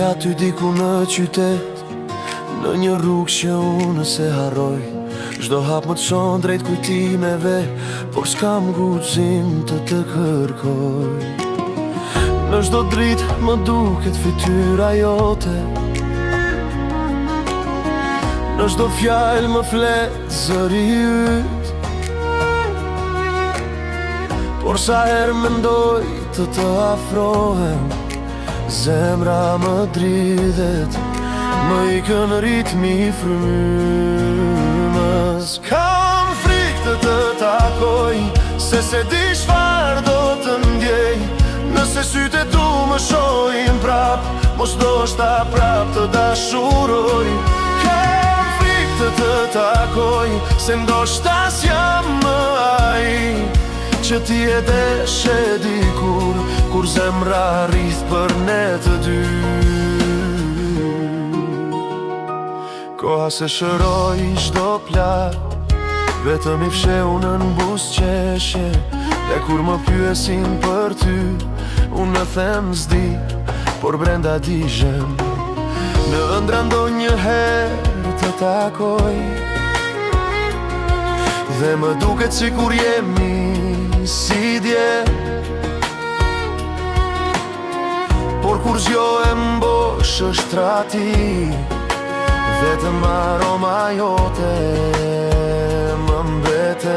aty diku në qytet, në një rrugë që unë se harroj. Çdo hap më të çon drejt kujtimeve, por s'kam guxim të të kërkoj. Në çdo dritë më duket fytyra jote, në çdo fjalë më flet zëri yt, por sa herë mendoj të afrohem, zemra më dridhet, më ikën ritmi I frymës. Kam frikë të takoj, se di çfarë do të ndjej, nëse sytë tu më shohin prap, mos ndoshta prap të dashuroj. Kam frikë të takoj, se ndoshta s'jam më ai që ti e deshe dikur, kur zemra rrith për ne të dy. Koha se shëroj çdo plak, vetëm I fsheu në buzëqeshje, dhe kur më pyesin për ty, unë në them s'di, por brenda dijem. Në ëndra ndonjëherë të takoj, dhe më duket sikur jemi si dje, por kur zjohem bosh është trati, vetëm aroma jote më mbetet.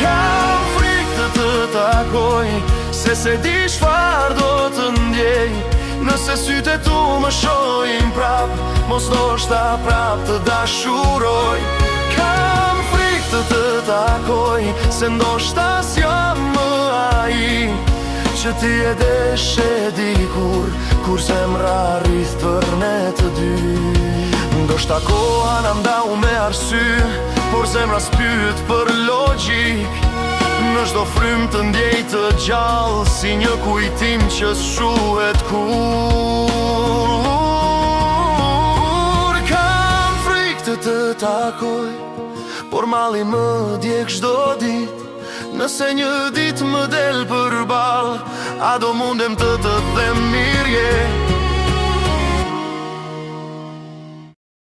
Kam frikë të takoj, se di çfarë do të ndjej, nëse sytë tu më shohin prap, mos ndoshta prap të dashuroj. Kam frikë të takoj, se ndoshta s'jam më ai që ti e deshe dikur, kur zemra rrith për ne të dy. Ndoshta koha na ndau me arsye, por zemra s'pyet për logjik. Në çdo frym të ndjej të gjallë, si një kujtim që s'shuhet kur. Kam frikë të takoj, por malli më djeg çdo ditë. Nëse një dit më del përball, a do mundem të them mirë je.